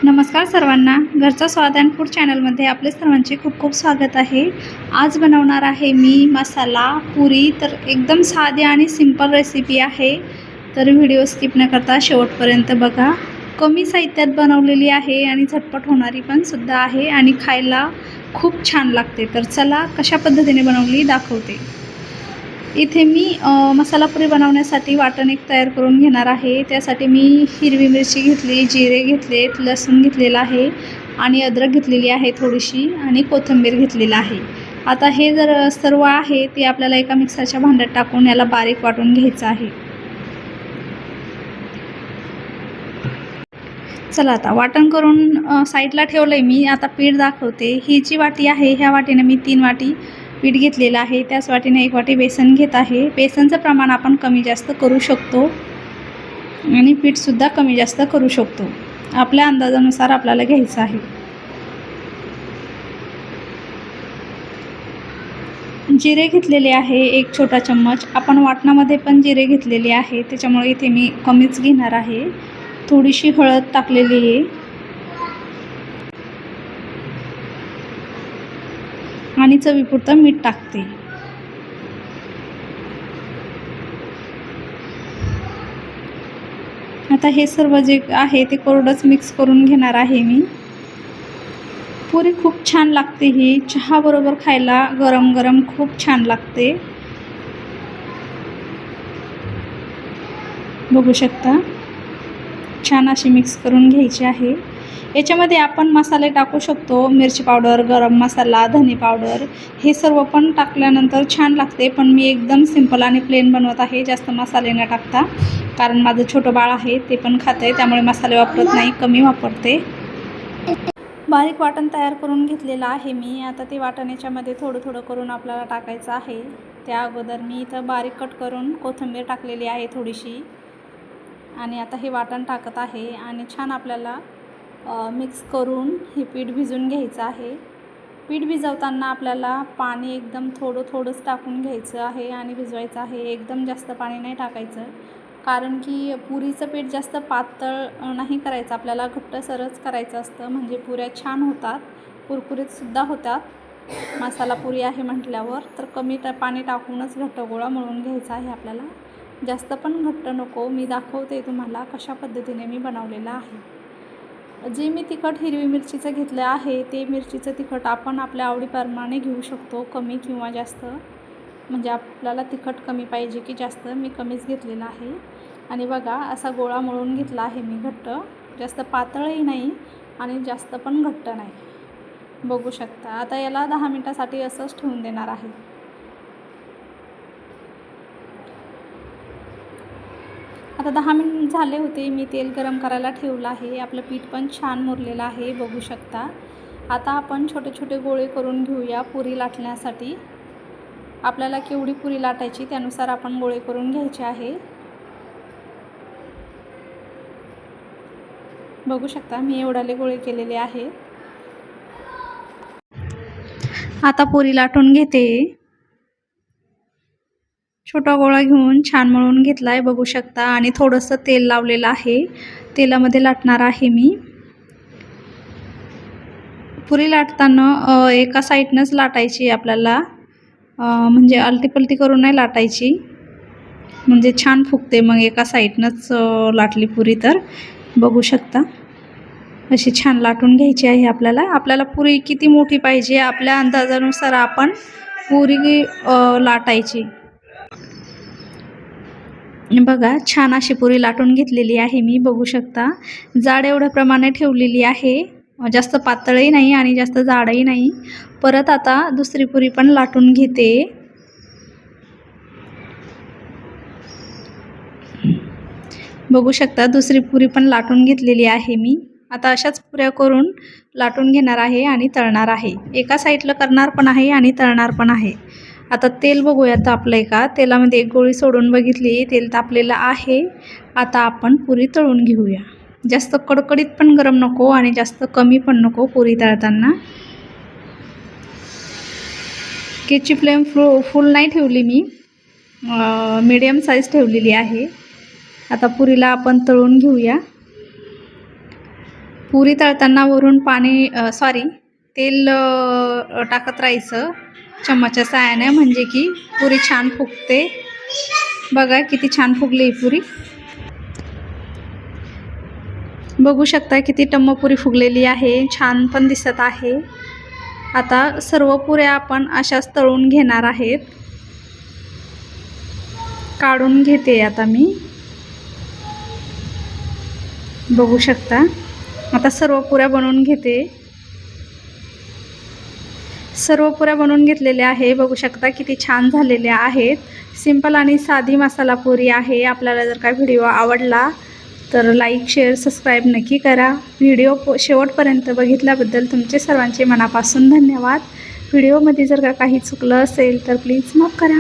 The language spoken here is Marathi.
नमस्कार सर्वांना, घरचा स्वाद अँड फूड चॅनलमध्ये आपले सर्वांचे खूप खूप स्वागत आहे. आज बनवणार आहे मी मसाला पुरी. तर एकदम साधी आणि सिंपल रेसिपी आहे. तर व्हिडिओ स्किप न करता शेवटपर्यंत बघा. कमी साहित्यात बनवलेली आहे आणि झटपट होणारी पण सुद्धा आहे आणि खायला खूप छान लागते. तर चला कशा पद्धतीने बनवली दाखवते. इथे मी मसाला पुरी बनवण्यासाठी वाटण एक तयार करून घेणार आहे. त्यासाठी मी हिरवी मिरची घेतली, जिरे घेतलेत, लसूण घेतलेला आहे आणि अद्रक घेतलेली आहे थोडीशी आणि कोथिंबीर घेतलेला आहे. आता हे सर्व आहे ते आपल्याला एका मिक्सरच्या भांड्यात टाकून याला बारीक वाटून घ्यायचं आहे. चला आता वाटण करून साईडला ठेवलं आहे मी. आता पीठ दाखवते. ही जी वाटी आहे ह्या वाटीने मी 3 वाटी पीठ घेतलेलं आहे. त्याच वाटीने 1 वाटी बेसन घेत आहे. बेसनचं प्रमाण आपण कमी जास्त करू शकतो आणि पीठसुद्धा कमी जास्त करू शकतो. आपल्या अंदाजानुसार आपल्याला घ्यायचं आहे. जिरे घेतलेले आहे 1 छोटा चम्मच. आपण वाटणामध्ये पण जिरे घेतलेले आहे, त्याच्यामुळे इथे मी कमीच घेणार आहे. थोडीशी हळद टाकलेली आहे आणि चवीपुरतं मीठ टाकते. आता हे सर्व जे आहे ते कोरडंच मिक्स करून घेणार आहे मी. पुरी खूप छान लागते. ही चहा बरोबर खायला गरम गरम खूप छान लागते. बघू शकता छान अशी मिक्स करून घ्यायची आहे. याच्यामध्ये आपण मसाले टाकू शकतो. मिरची पावडर, गरम मसाला, धने पावडर हे सर्व पण टाकल्यानंतर छान लागते. पण मी एकदम सिंपल आणि प्लेन बनवत आहे, जास्त मसाले न टाकता. कारण माझं छोटं बाळ आहे, ते पण खाते, त्यामुळे मसाले वापरत नाही, कमी वापरते. बारीक वाटण तयार करून घेतलेलं आहे मी. आता ते वाटण याच्यामध्ये थोडं थोडं करून आपल्याला टाकायचं आहे. त्या अगोदर मी इथं बारीक कट करून कोथिंबीर टाकलेली आहे थोडीशी आणि आता हे वाटण टाकत आहे आणि छान आपल्याला मिक्स करून हे पीठ भिजवून घ्यायचं आहे. पीठ भिजवताना आपल्याला पाणी एकदम थोडंच टाकून घ्यायचं आहे आणि भिजवायचं आहे. एकदम जास्त पाणी नाही टाकायचं, कारण की पुरीचं पीठ जास्त पातळ नाही करायचं, आपल्याला घट्टसरच करायचं असतं. म्हणजे पुऱ्या छान होतात, कुरकुरीतसुद्धा होतात. मसाला पुरी आहे म्हटल्यावर तर कमी पाणी टाकूनच घट्ट गोळा मळून घ्यायचा आहे आपल्याला. जास्त पण घट्ट नको. मी दाखवते तुम्हाला कशा पद्धतीने मी बनवलेलं आहे. जे मी तिखट हिरवी मिरचीचं घेतलं आहे ते मिरचीचं तिखट आपण आपल्या आवडीप्रमाणे घेऊ शकतो, कमी किंवा जास्त. म्हणजे आपल्याला तिखट कमी पाहिजे की जास्त, मी कमीच घेतलेलं आहे. आणि बघा असा गोळा मळून घेतला आहे मी घट्ट, जास्त पातळही नाही आणि जास्त पण घट्ट नाही. बघू शकता. आता याला 10 मिनिटासाठी असंच ठेवून देणार आहे. आता 10 मिनिट झाले होते. मी तेल गरम करायला ठेवलं आहे. आपलं पीठ पण छान मुरलेलं आहे, बघू शकता. आता आपण छोटे छोटे गोळे करून घेऊया पुरी लाटण्यासाठी. आपल्याला केवढी पुरी लाटायची त्यानुसार आपण गोळे करून घ्यायचे आहे. बघू शकता मी एवढाले गोळे केलेले आहेत. आता पुरी लाटून घेते. छोटा गोळा घेऊन छान मळून घेतला आहे, बघू शकता. आणि थोडंसं तेल लावलेलं आहे, तेलामध्ये लाटणार आहे मी. पुरी लाटताना एका साईडनंच लाटायची आपल्याला, म्हणजे अलटीपलटी करून नाही लाटायची, म्हणजे छान फुगते मग एका साईडनंच लाटली पुरी तर. बघू शकता अशी छान लाटून घ्यायची आहे आपल्याला. आपल्याला पुरी किती मोठी पाहिजे आपल्या अंदाजानुसार आपण पुरी लाटायची. बघा छान अशी पुरी लाटून घेतलेली आहे मी, बघू शकता. जाड एवढ्या प्रमाणे ठेवलेली आहे, जास्त पातळही नाही आणि जास्त जाडही नाही. परत आता दुसरी पुरी पण लाटून घेते. बघू शकता दुसरी पुरी पण लाटून घेतलेली आहे मी. आता अशाच पुऱ्या करून लाटून घेणार आहे आणि तळणार आहे. एका साईडला करणार पण आहे आणि तळणार पण आहे. आता तेल बघूया तापलंय का. तेलामध्ये एक गोळी सोडून बघितली, तेल तापलेलं आहे. आता आपण पुरी तळून घेऊया. जास्त कडकडीत पण गरम नको आणि जास्त कमी पण नको पुरी तळताना. गॅसची फ्लेम फुल नाही ठेवली मी, मीडियम साईज ठेवलेली आहे. आता पुरीला आपण तळून घेऊया. पुरी तळताना वरून तेल टाकत राहायचं चम्मचच्या साहाय्याने, म्हणजे की पुरी छान फुगते. बघा किती छान फुगली ही पुरी. बघू शकता किती टम्म पुरी फुगलेली आहे, छान पण दिसत आहे. आता सर्व पुऱ्या आपण अशाच तळून घेणार आहेत. काढून घेते आता मी. बघू शकता आता सर्व पुऱ्या बनवून घेते. सर्व पुऱ्या बनवून घेतलेल्या आहे. बघू शकता किती छान झालेल्या आहेत. सिंपल आणि साधी मसाला पुरी आहे. आपल्याला जर का व्हिडिओ आवडला तर लाईक, शेअर, सबस्क्राईब नक्की करा. व्हिडिओ शेवटपर्यंत बघितल्याबद्दल तुमचे सर्वांचे मनापासून धन्यवाद. व्हिडिओमध्ये जर का काही चुकलं असेल तर प्लीज माफ करा.